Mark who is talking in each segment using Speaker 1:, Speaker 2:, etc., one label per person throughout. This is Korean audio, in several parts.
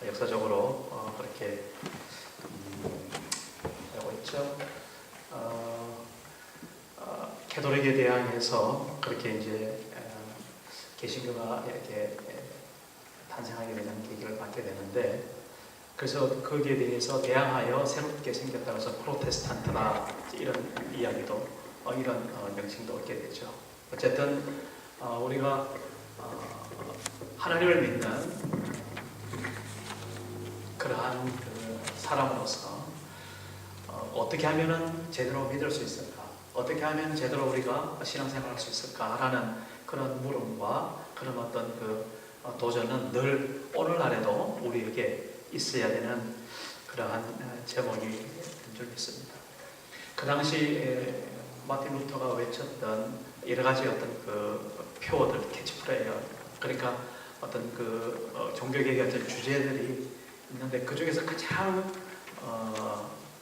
Speaker 1: 역사적으로 그렇게 하고 있죠. 캐톨릭에 대항해서 그렇게 이제 개신교가 이렇게 탄생하게 되는 계기를 받게 되는데, 그래서 거기에 대해서 대항하여 새롭게 생겼다고 해서 프로테스탄트다 이런 이야기도 이런 명칭도 얻게 되죠. 어쨌든 우리가 하나님을 믿는 그러한 그 사람으로서 어떻게 하면은 제대로 믿을 수 있을까? 어떻게 하면 제대로 우리가 신앙생활할 수 있을까라는 그런 물음과 그런 어떤 그 도전은 늘 오늘날에도 우리에게 있어야 되는 그러한 제목이 된 줄 믿습니다. 그 당시 마틴 루터가 외쳤던 여러 가지 어떤 그 표어들, 캐치프레이어, 그러니까 어떤 그 종교개혁의 어떤 주제들이 있는데, 그 중에서 가장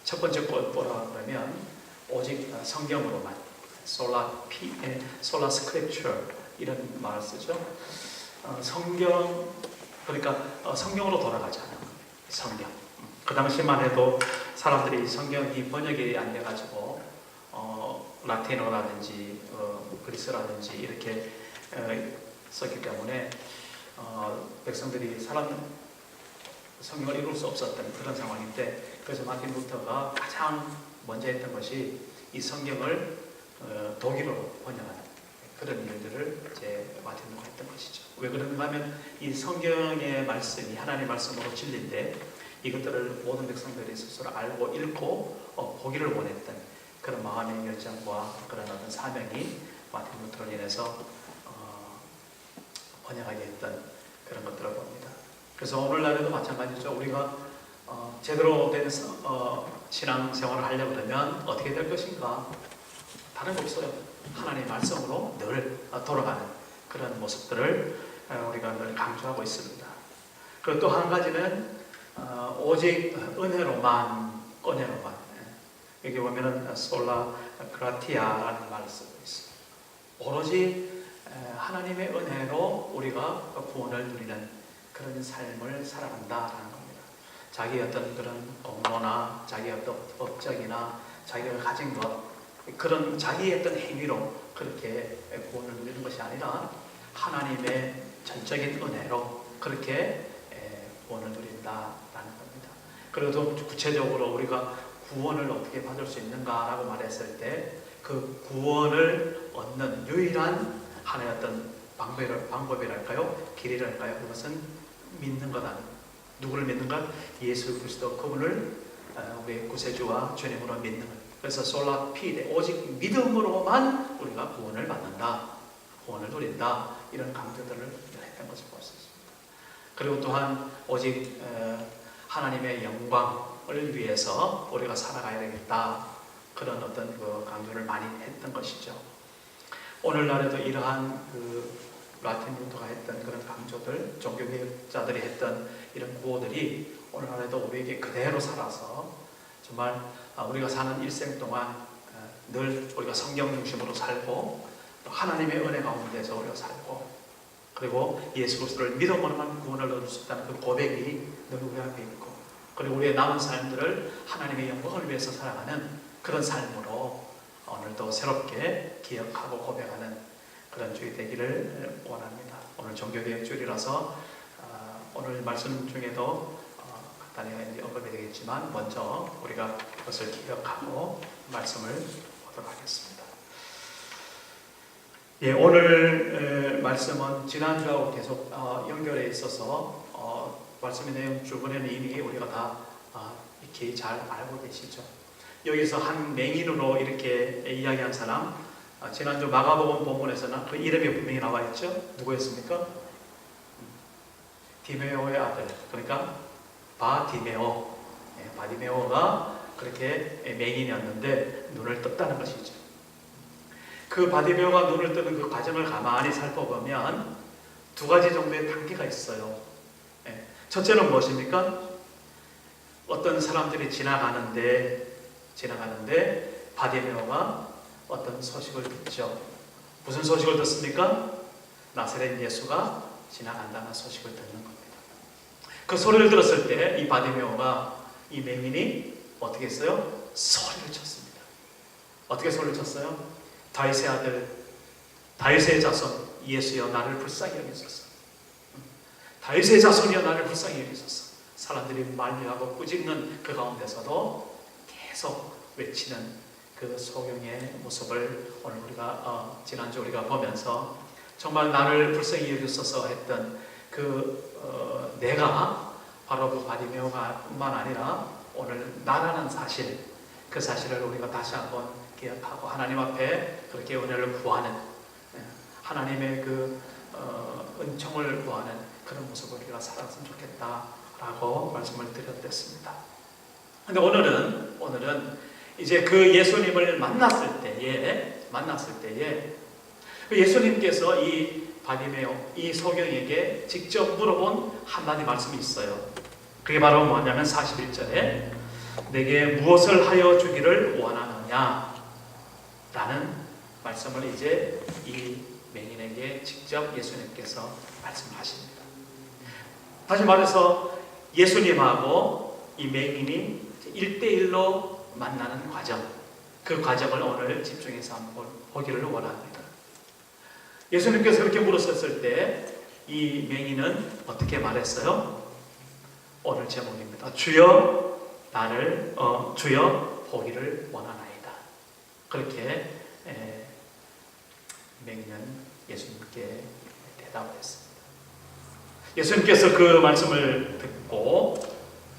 Speaker 1: 첫 번째 뭐라 그러면 오직 성경으로만, 솔라 스크립처 이런 말을 쓰죠. 성경, 그러니까 성경으로 돌아가잖아요. 성경. 그 당시만 해도 사람들이 성경이 번역이 안 돼가지고 라틴어라든지 그리스라든지 이렇게 썼기 때문에 백성들이 성경을 읽을 수 없었던 그런 상황인데, 그래서 마틴 루터가 가장 먼저 했던 것이 이 성경을 독일어로 번역하는 그런 일들을 이제 마틴 루터가 했던 것이죠. 왜 그런가 하면 이 성경의 말씀이 하나님의 말씀으로 진리인데, 이것들을 모든 백성들이 스스로 알고 읽고 보기를 원했던 그런 마음의 열정과 그런 어떤 사명이 마틴 루터로 인해서 번역하게 했던 그런 것들을 봅니다. 그래서 오늘날에도 마찬가지죠. 우리가 제대로 된 신앙생활을 하려고 하면 어떻게 될 것인가? 다른 거 없어요. 하나님의 말씀으로 늘 돌아가는 그런 모습들을 우리가 늘 강조하고 있습니다. 그리고 또 한 가지는 오직 은혜로만. 여기 보면은 솔라 그라티아라는 말을 쓰고 있습니다. 오로지 하나님의 은혜로 우리가 구원을 누리는 그런 삶을 살아간다라는 겁니다. 자기의 어떤 그런 공로나 자기의 어떤 업적이나 자기가 가진 것, 그런 자기의 어떤 행위로 그렇게 구원을 누리는 것이 아니라 하나님의 전적인 은혜로 그렇게 구원을 누린다라는 겁니다. 그리고 또 구체적으로 우리가 구원을 어떻게 받을 수 있는가라고 말했을 때, 그 구원을 얻는 유일한 하나의 어떤 방법이랄까요? 길이랄까요? 그것은 믿는 것 아닙니다. 누구를 믿는 것? 예수 그리스도, 그분을 우리의 구세주와 주님으로 믿는 것. 그래서 솔라 피데, 오직 믿음으로만 우리가 구원을 받는다, 구원을 누린다, 이런 강조들을 했던 것을 볼 수 있습니다. 그리고 또한 오직 하나님의 영광을 위해서 우리가 살아가야 되겠다, 그런 어떤 그 강조를 많이 했던 것이죠. 오늘날에도 이러한 그 라틴 루터가 했던 그런 강조들, 종교개혁자들이 했던 이런 구호들이 오늘날에도 우리에게 그대로 살아서 정말 우리가 사는 일생 동안 늘 우리가 성경 중심으로 살고, 또 하나님의 은혜 가운데서 우리가 살고, 그리고 예수 그리스도를 믿음으로만 구원을 얻을 수 있다는 그 고백이 늘 우리 앞에 있고, 그리고 우리의 남은 삶들을 하나님의 영광을 위해서 살아가는 그런 삶으로 오늘도 새롭게 기억하고 고백하는 그런 주일 되기를 원합니다. 오늘 종교개혁 주일이라서 오늘 말씀 중에도 간단히 언급이 되겠지만, 먼저 우리가 그것을 기억하고 말씀을 보도록 하겠습니다. 예, 오늘 말씀은 지난주하고 계속 연결해 있어서 말씀의 내용 주변에는 이미 우리가 다 익히 잘 알고 계시죠. 여기서 한 맹인으로 이렇게 이야기한 사람, 지난주 마가복음 본문에서는 그 이름이 분명히 나와 있죠. 누구였습니까? 디메오의 아들, 그러니까 바디메오. 바디메오가 그렇게 맹인이었는데 눈을 떴다는 것이죠. 그 바디메오가 눈을 뜨는 그 과정을 가만히 살펴보면 두 가지 정도의 단계가 있어요. 첫째는 무엇입니까? 어떤 사람들이 지나가는데 바디메오가 어떤 소식을 듣죠. 무슨 소식을 듣습니까? 나사렛 예수가 지나간다는 소식을 듣는 겁니다. 그 소리를 들었을 때 이 바디메오가, 이 맹인이 어떻게 했어요? 소리를 쳤습니다. 어떻게 소리를 쳤어요? 다윗의 아들, 다윗의 자손 예수여 나를 불쌍히 여기소서. 다윗의 자손이여 나를 불쌍히 여기소서. 사람들이 만류하고 꾸짖는 그 가운데서도 계속 외치는 그 소경의 모습을 오늘 우리가 지난주 우리가 보면서 정말 나를 불쌍히 여기소서 했던 내가 바로 그 바디메오가 뿐만 아니라 오늘 나라는 사실, 그 사실을 우리가 다시 한번 기억하고 하나님 앞에 그렇게 은혜를 구하는, 하나님의 은총을 구하는 그런 모습을 우리가 살았으면 좋겠다라고 말씀을 드렸습니다. 근데 오늘은 이제 그 예수님을 만났을 때에 예수님께서 이 바디메오, 이 소경에게 직접 물어본 한마디 말씀이 있어요. 그게 바로 뭐냐면 41절에 내게 무엇을 하여 주기를 원하느냐 라는 말씀을 이제 이 맹인에게 직접 예수님께서 말씀하십니다. 다시 말해서 예수님하고 이 맹인이 1대1로 만나는 과정, 그 과정을 오늘 집중해서 한번 보기를 원합니다. 예수님께서 그렇게 물었을 때 이 맹인은 어떻게 말했어요? 오늘 제목입니다. 주여 보기를 원하나이다. 그렇게 맹인은 예수님께 대답을 했습니다. 예수님께서 그 말씀을 듣고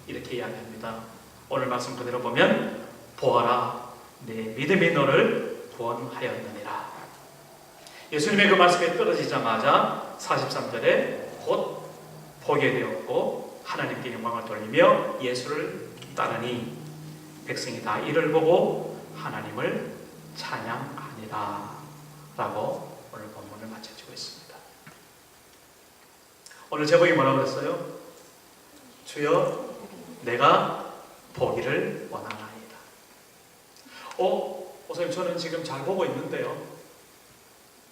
Speaker 1: 이렇게 이야기합니다. 오늘 말씀 그대로 보면 보아라 내 믿음이 너를 구원하였느니라. 예수님의 그 말씀이 떨어지자마자 43절에 곧 보게 되었고 하나님께 영광을 돌리며 예수를 따르니 백성이 다 이를 보고 하나님을 찬양하니라 라고 오늘 본문을 마쳐지고 있습니다. 오늘 제목이 뭐라고 그랬어요? 주여 내가 보기를 원하나이다. 목사님 저는 지금 잘 보고 있는데요.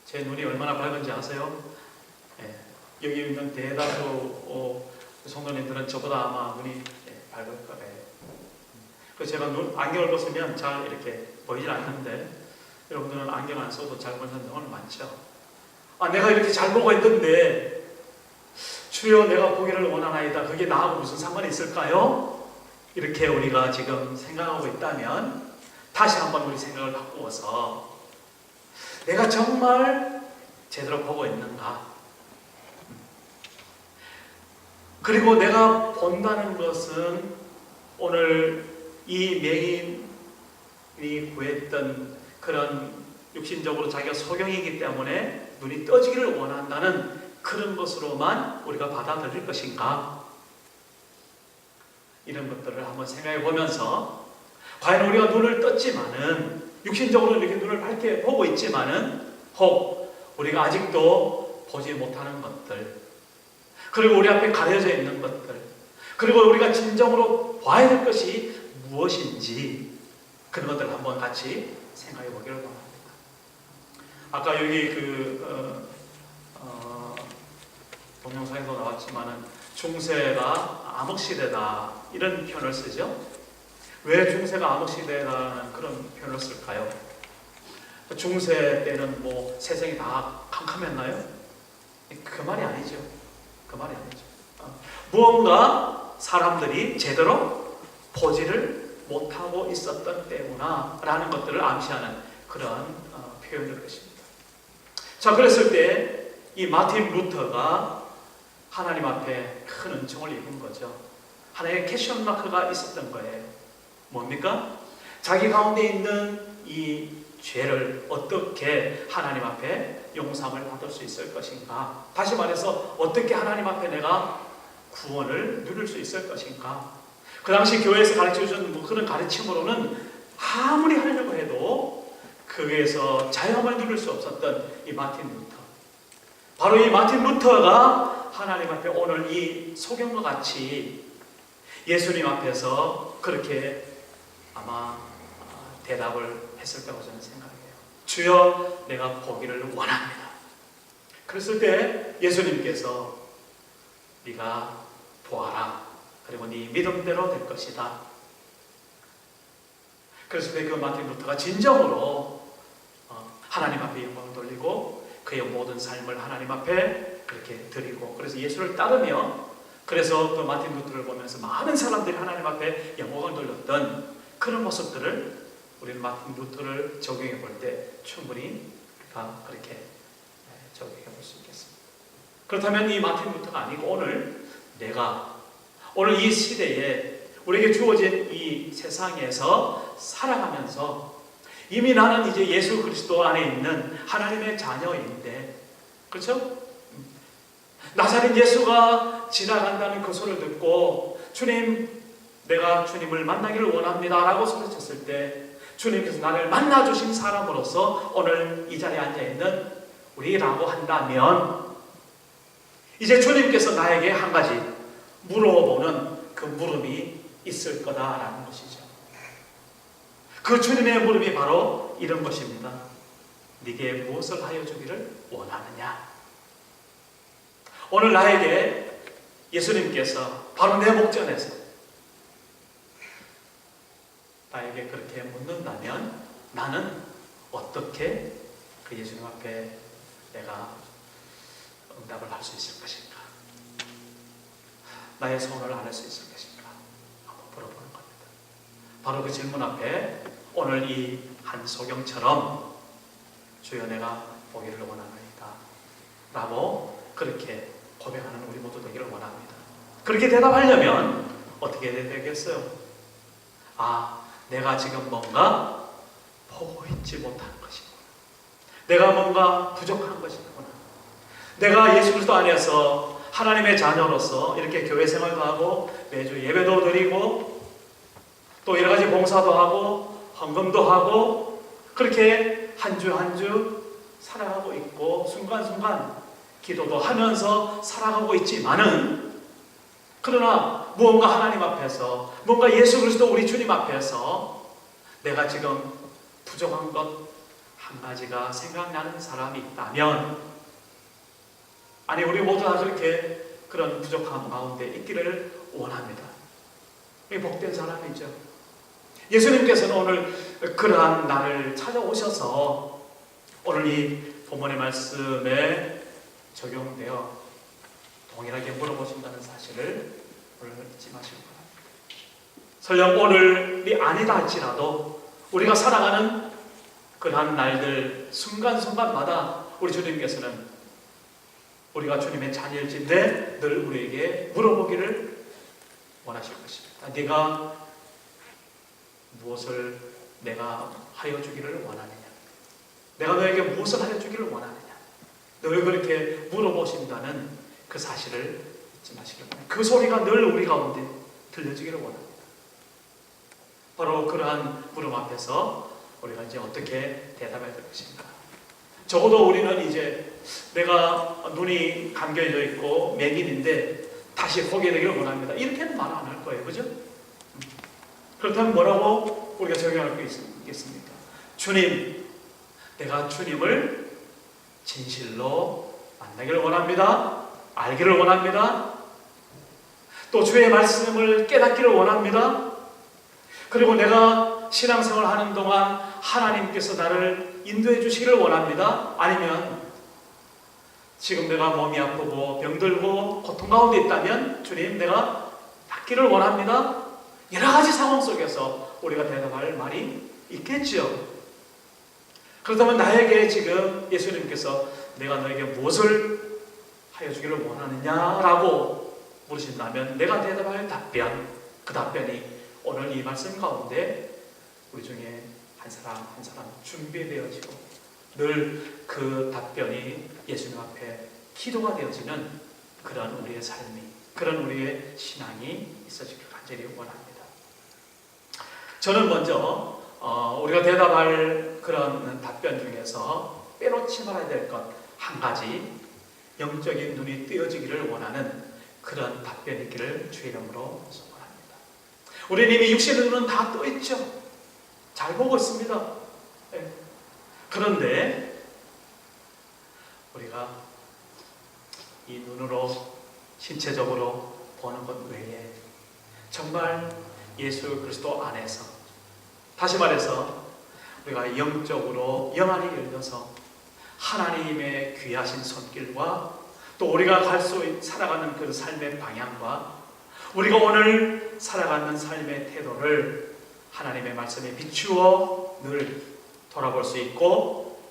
Speaker 1: 제 눈이 얼마나 밝은지 아세요? 여기 있는 대다수 성도님들은 저보다 아마 눈이 밝을 거예요. 그래서 제가 안경을 벗으면 잘 이렇게 보이질 않는데 여러분들은 안경 안 써도 잘 보는 경우는 많죠. 내가 이렇게 잘 보고 있는데 주여 내가 보기를 원하나이다. 그게 나하고 무슨 상관이 있을까요? 이렇게 우리가 지금 생각하고 있다면 다시 한번 우리 생각을 바꾸어서 내가 정말 제대로 보고 있는가? 그리고 내가 본다는 것은 오늘 이 맹인이 구했던 그런 육신적으로 자기가 소경이기 때문에 눈이 떠지기를 원한다는 그런 것으로만 우리가 받아들일 것인가? 이런 것들을 한번 생각해 보면서 과연 우리가 눈을 떴지만은 육신적으로 이렇게 눈을 밝게 보고 있지만은 혹 우리가 아직도 보지 못하는 것들, 그리고 우리 앞에 가려져 있는 것들, 그리고 우리가 진정으로 봐야 될 것이 무엇인지 그런 것들을 한번 같이 생각해 보기를 원합니다. 아까 여기 동영상에도 나왔지만은 중세가 암흑시대다 이런 표현을 쓰죠. 왜 중세가 암흑시대라는 그런 표현을 쓸까요? 중세 때는 뭐 세상이 다 캄캄했나요? 그 말이 아니죠. 그 말이 아니죠. 무언가 사람들이 제대로 보지를 못하고 있었던 때구나 라는 것들을 암시하는 그런 표현일 것입니다. 자, 그랬을 때 이 마틴 루터가 하나님 앞에 큰 은총을 입은 거죠. 하나의 캐션 마크가 있었던 거예요. 뭡니까? 자기 가운데 있는 이 죄를 어떻게 하나님 앞에 용서함을 받을 수 있을 것인가? 다시 말해서 어떻게 하나님 앞에 내가 구원을 누릴 수 있을 것인가? 그 당시 교회에서 가르쳐준 그런 가르침으로는 아무리 하려고 해도 거기에서 자유함을 누릴 수 없었던 이 마틴 루터. 바로 이 마틴 루터가 하나님 앞에 오늘 이 소경과 같이 예수님 앞에서 그렇게 아마 대답을 했을 거라고 저는 생각해요. 주여 내가 보기를 원합니다. 그랬을 때 예수님께서 네가 보아라. 그리고 네 믿음대로 될 것이다. 그래서 그 마틴 루터가 진정으로 하나님 앞에 영광을 돌리고 그의 모든 삶을 하나님 앞에 그렇게 드리고, 그래서 예수를 따르며, 그래서 그 마틴 루터를 보면서 많은 사람들이 하나님 앞에 영광을 돌렸던 그런 모습들을 우리는 마틴 루터를 적용해 볼 때 충분히 그렇게 적용해 볼 수 있겠습니다. 그렇다면 이 마틴 루터가 아니고 오늘 이 시대에 우리에게 주어진 이 세상에서 살아가면서 이미 나는 이제 예수 그리스도 안에 있는 하나님의 자녀인데, 그렇죠? 나사렛 예수가 지나간다는 그 소리를 듣고 주님, 내가 주님을 만나기를 원합니다 라고 소리쳤을 때 주님께서 나를 만나주신 사람으로서 오늘 이 자리에 앉아있는 우리라고 한다면 이제 주님께서 나에게 한 가지 물어보는 그 물음이 있을 거다라는 것이죠. 그 주님의 물음이 바로 이런 것입니다. 네게 무엇을 하여 주기를 원하느냐? 오늘 나에게 예수님께서 바로 내 목전에서 나에게 그렇게 묻는다면 나는 어떻게 그 예수님 앞에 내가 응답을 할 수 있을 것인가? 나의 소원을 안 할 수 있을 것인가? 한번 물어보는 겁니다. 바로 그 질문 앞에 오늘 이 한소경처럼 주여 내가 보기를 원하나이다 라고 그렇게 고백하는 우리 모두 되기를 원합니다. 그렇게 대답하려면 어떻게 되겠어요? 내가 지금 뭔가 보고 있지 못한 것이구나. 내가 뭔가 부족한 것이구나. 내가 예수 그리스도 안에서 하나님의 자녀로서 이렇게 교회 생활도 하고 매주 예배도 드리고 또 여러 가지 봉사도 하고 헌금도 하고 그렇게 한 주 한 주 살아가고 있고 순간순간 기도도 하면서 살아가고 있지만은, 그러나 무언가 하나님 앞에서, 뭔가 예수 그리스도 우리 주님 앞에서 내가 지금 부족한 것 한 가지가 생각나는 사람이 있다면, 아니 우리 모두 다 그렇게 그런 부족한 가운데 있기를 원합니다. 이 복된 사람이죠. 예수님께서는 오늘 그러한 나를 찾아오셔서 오늘 이 본문의 말씀에 적용되어 동일하게 물어보신다는 사실을 오늘 잊지 마시기 바랍니다. 설령 오늘이 아니다 할지라도 우리가 살아가는 그러한 날들 순간순간마다 우리 주님께서는 우리가 주님의 자녀일진데 늘 우리에게 물어보기를 원하실 것입니다. 네가 무엇을 내가 하여 주기를 원하느냐? 내가 너에게 무엇을 하여 주기를 원하느냐? 늘 그렇게 물어보신다는 그 사실을 잊지 마시기 바랍니다. 그 소리가 늘 우리 가운데 들려지기를 원합니다. 바로 그러한 물음 앞에서 우리가 이제 어떻게 대답해야 될 것인가? 적어도 우리는 이제 내가 눈이 감겨져 있고 맹인인데 다시 보게 되기를 원합니다. 이렇게는 말 안 할 거예요. 그죠? 그렇다면 뭐라고 우리가 적용할 수 있겠습니까? 주님, 내가 주님을 진실로 만나기를 원합니다. 알기를 원합니다. 또 주의 말씀을 깨닫기를 원합니다. 그리고 내가 신앙생활 하는 동안 하나님께서 나를 인도해 주시기를 원합니다. 아니면 지금 내가 몸이 아프고 병들고 고통 가운데 있다면 주님, 내가 낫기를 원합니다. 여러 가지 상황 속에서 우리가 대답할 말이 있겠죠. 그렇다면 나에게 지금 예수님께서 내가 너에게 무엇을 하여 주기를 원하느냐라고 물으신다면 내가 대답할 답변, 그 답변이 오늘 이 말씀 가운데 우리 중에 한 사람 한 사람 준비되어지고 늘 그 답변이 예수님 앞에 기도가 되어지는 그런 우리의 삶이, 그런 우리의 신앙이 있어지길 간절히 원합니다. 저는 먼저 우리가 대답할 그런 답변 중에서 빼놓지 말아야 될 것 한 가지, 영적인 눈이 뜨여지기를 원하는 그런 답변이 있기를 주의 이름으로 소원합니다. 우리는 이미 육신의 눈은 다 떠있죠. 잘 보고 있습니다. 네. 그런데 우리가 이 눈으로 신체적으로 보는 것 외에 정말 예수 그리스도 안에서, 다시 말해서 우리가 영적으로 영안이 열려서 하나님의 귀하신 손길과 또 우리가 살아가는 그 삶의 방향과 우리가 오늘 살아가는 삶의 태도를 하나님의 말씀에 비추어 늘 돌아볼 수 있고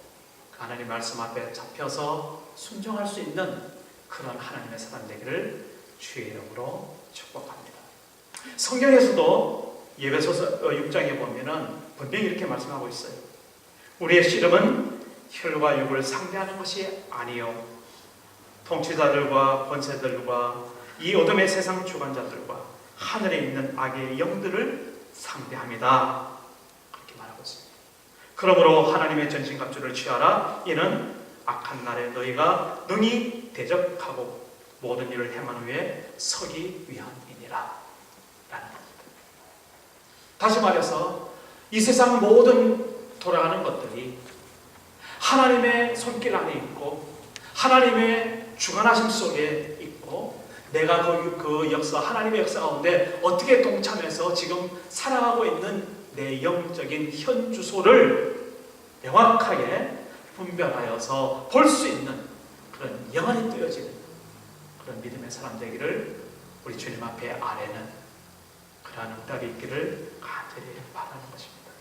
Speaker 1: 하나님 말씀 앞에 잡혀서 순종할 수 있는 그런 하나님의 사람 되기를 주의 이름으로 축복합니다. 성경에서도 예배소서 6장에 보면은 분명히 이렇게 말씀하고 있어요. 우리의 씨름은 혈과 육을 상대하는 것이 아니요 통치자들과 권세들과 이 어둠의 세상 주관자들과 하늘에 있는 악의 영들을 상대합니다. 그렇게 말하고 있습니다. 그러므로 하나님의 전신갑주를 취하라. 이는 악한 날에 너희가 능히 대적하고 모든 일을 행한 후에 서기 위함이니라 라는 겁니다. 다시 말해서 이 세상 모든 돌아가는 것들이 하나님의 손길 안에 있고 하나님의 주관하심 속에 있고 내가 그 역사, 하나님의 역사 가운데 어떻게 동참해서 지금 살아가고 있는 내 영적인 현 주소를 명확하게 분별하여서 볼 수 있는 그런 영안이 뜨여지는 그런 믿음의 사람 되기를 우리 주님 앞에 아뢰는 그러한 응답이 있기를 간절히 바라는 것입니다.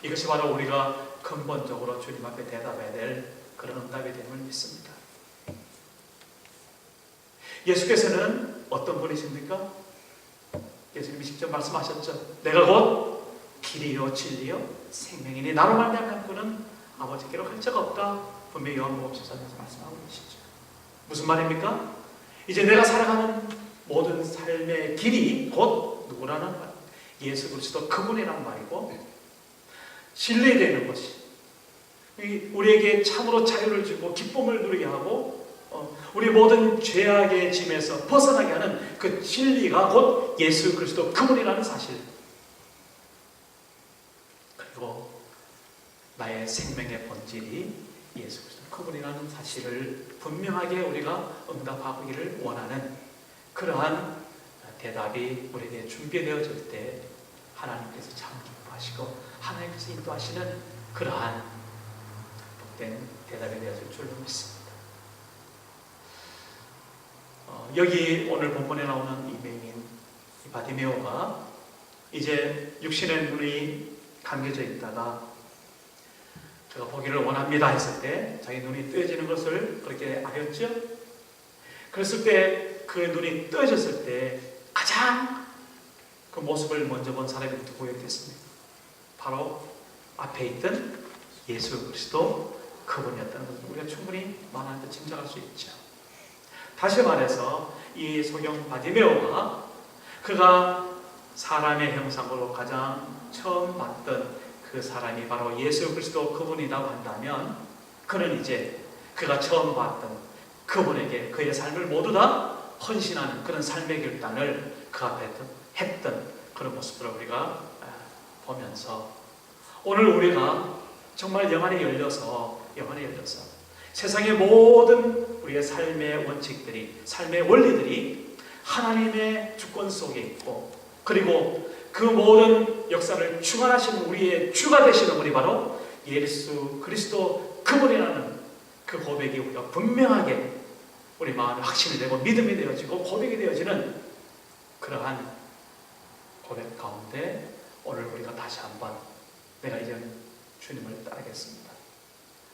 Speaker 1: 이것이 바로 우리가 근본적으로 주님 앞에 대답해야 될 그런 응답이 됨을 믿습니다. 예수께서는 어떤 분이십니까? 예수님이 직접 말씀하셨죠. 내가 곧 길이요 진리요 생명이니 나로 말미암는 그는 아버지께로 갈 자가 없다. 분명히 요한복음 14장에서 말씀하고 계시죠. 무슨 말입니까? 이제 내가 살아가는 모든 삶의 길이 곧 누구라는 말, 예수 그리스도 그분이란 말이고 진리되는 것이 우리에게 참으로 자유를 주고 기쁨을 누리게 하고 우리 모든 죄악의 짐에서 벗어나게 하는 그 진리가 곧 예수 그리스도 그분이라는 사실, 그리고 나의 생명의 본질이 예수 그리스도 그분이라는 사실을 분명하게 우리가 응답하기를 원하는 그러한 대답이 우리에게 준비되어질 때 하나님께서 참 기뻐하시고 하나님께서 인도하시는 그러한 복된 대답이 되어질 줄로 믿습니다. 여기 오늘 본문에 나오는 이 맹인 바디메오가 이제 육신의 눈이 감겨져 있다가 제가 보기를 원합니다 했을 때 자기 눈이 뜨여지는 것을 그렇게 알았죠. 그랬을 때 그 눈이 뜨여졌을 때 가장 그 모습을 먼저 본 사람이 누구였겠습니까? 바로 앞에 있던 예수 그리스도 그분이었다는 것을 우리가 충분히 마음에 짐작할 수 있죠. 다시 말해서 이 소경 바디메오가 그가 사람의 형상으로 가장 처음 봤던 그 사람이 바로 예수 그리스도 그분이라고 한다면 그는 이제 그가 처음 봤던 그분에게 그의 삶을 모두 다 헌신하는 그런 삶의 결단을 그 앞에 했던 그런 모습을 우리가 보면서 오늘 우리가 정말 영안이 열려서 세상의 모든 우리의 삶의 원칙들이, 삶의 원리들이 하나님의 주권 속에 있고 그리고 그 모든 역사를 주관하시는 우리의 주가 되시는 분이 바로 예수 그리스도 그분이라는 그 고백이 우리가 분명하게 우리 마음에 확신이 되고 믿음이 되어지고 고백이 되어지는 그러한 고백 가운데 오늘 우리가 다시 한번 내가 이제는 주님을 따르겠습니다.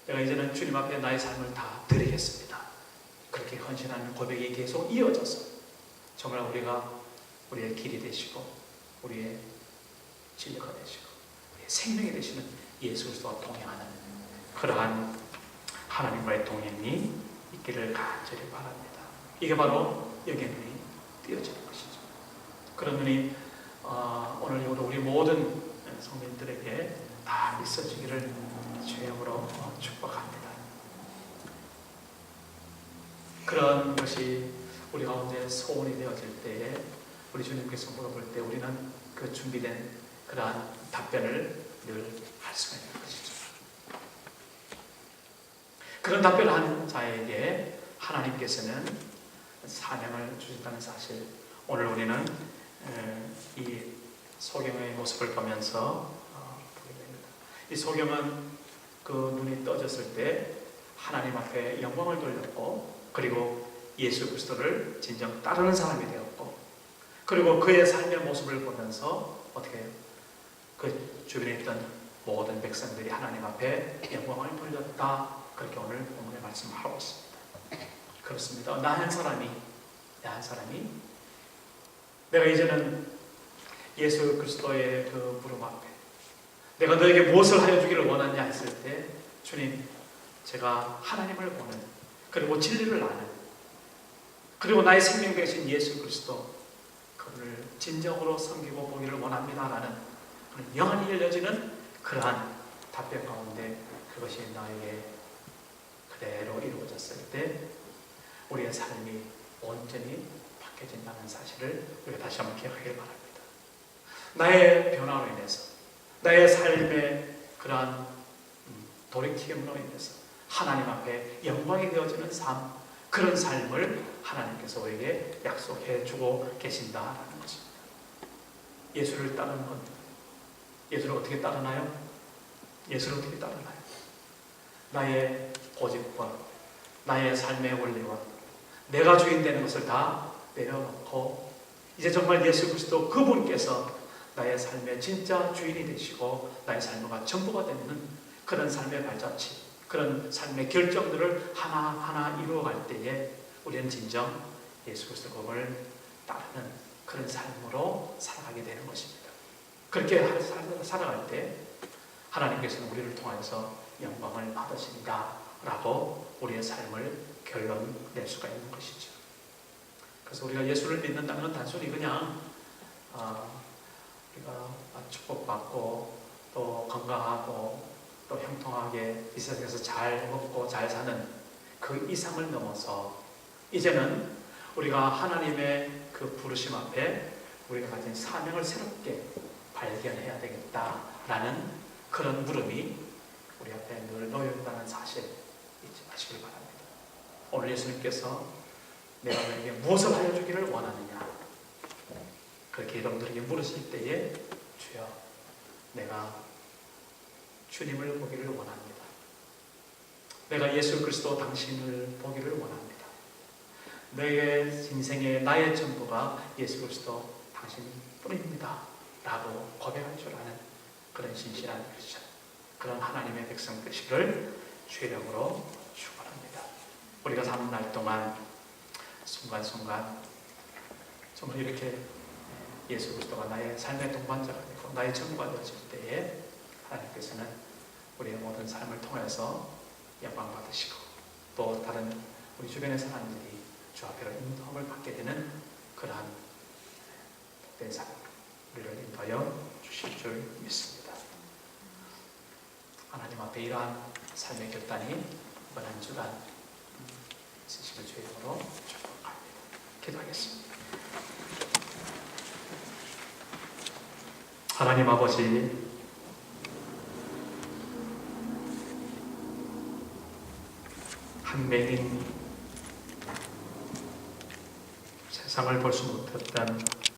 Speaker 1: 내가 이제는 주님 앞에 나의 삶을 다 드리겠습니다. 그렇게 헌신하는 고백이 계속 이어져서 정말 우리가 우리의 길이 되시고 우리의 진리가 되시고 우리의 생명이 되시는 예수 그리스도와 동행하는 그러한 하나님과의 동행이 있기를 간절히 바랍니다. 이게 바로 여기에 눈이 띄어지는 것이죠. 그런 눈이 오늘 우리 모든 성민들에게 다 있어지기를 주의 이름으로 축복합니다. 그런 것이 우리 가운데 소원이 되어질 때에 우리 주님께서 물어볼 때 우리는 그 준비된 그러한 답변을 늘 할 수가 있는 것이죠. 그런 답변을 하는 자에게 하나님께서는 사명을 주신다는 사실, 오늘 우리는 이 소경의 모습을 보면서 보게 됩니다. 이 소경은 그 눈이 떠졌을 때 하나님 앞에 영광을 돌렸고, 그리고 예수 그리스도를 진정 따르는 사람이 되었고, 그리고 그의 삶의 모습을 보면서 어떻게 해요? 그 주변에 있던 모든 백성들이 하나님 앞에 영광을 돌렸다. 그렇게 오늘 본문의 말씀을 하고 있습니다. 그렇습니다. 나 한 사람이 내가 이제는 예수 그리스도의 그 부름 앞에 내가 너에게 무엇을 하여 주기를 원하냐 했을 때, 주님, 제가 하나님을 보는, 그리고 진리를 아는, 그리고 나의 생명 되신 예수 그리스도, 그분을 진정으로 섬기고 보기를 원합니다라는 그런 영원히 열려지는 그러한 답변 가운데 그것이 나에게 그대로 이루어졌을 때 우리의 삶이 온전히 바뀌어진다는 사실을 우리가 다시 한번 기억하길 바랍니다. 나의 변화로 인해서, 나의 삶의 그러한 돌이킴으로 인해서 하나님 앞에 영광이 되어지는 삶, 그런 삶을 하나님께서 우리에게 약속해 주고 계신다라는 것입니다. 예수를 따르는 것, 예수를 어떻게 따르나요? 예수를 어떻게 따르나요? 나의 고집과 나의 삶의 원리와 내가 주인 되는 것을 다 내려놓고 이제 정말 예수 그리스도 그분께서 나의 삶의 진짜 주인이 되시고 나의 삶과 전부가 되는 그런 삶의 발자취, 그런 삶의 결정들을 하나하나 이루어갈 때에 우리는 진정 예수 그리스도 그분을 따르는 그런 삶으로 살아가게 되는 것입니다. 그렇게 살아갈 때 하나님께서는 우리를 통해서 영광을 받으신다 라고 우리의 삶을 결론 낼 수가 있는 것이죠. 그래서 우리가 예수를 믿는다는 건 단순히 그냥 우리가 축복받고 또 건강하고 또 형통하게 이 세상에서 잘 먹고 잘 사는 그 이상을 넘어서 이제는 우리가 하나님의 그 부르심 앞에 우리가 가진 사명을 새롭게 발견해야 되겠다라는 그런 물음이 우리 앞에 늘 놓여 있다는 사실 잊지 마시길 바랍니다. 오늘 예수님께서 내가 너에게 무엇을 하여 주기를 원하느냐, 그렇게 여러분들에게 물으실 때에 주여, 내가 주님을 보기를 원합니다. 내가 예수 그리스도 당신을 보기를 원합니다. 너의 인생의 나의 전부가 예수 그리스도 당신뿐입니다 라고 고백할 줄 아는 그런 신실한 크리스천, 그런 하나님의 백성 되시기를 주의 이름으로 축원합니다. 우리가 사는 날 동안 순간순간 정말 이렇게 예수 그리스도가 나의 삶의 동반자가 되고 나의 전부가 되어질 때에 하나님께서는 우리의 모든 삶을 통해서 영광 받으시고 또 다른 우리 주변의 사람들이 주 앞에로 인도함을 받게 되는 그러한 복된 삶 우리를 인도하여 주실 줄 믿습니다. 하나님 앞에 이러한 삶의 결단이 이번 한 주간 있으시길 주의 이름으로 축복합니다. 기도하겠습니다. 하나님 아버지, 한 맹인 세상을 볼 수 못했던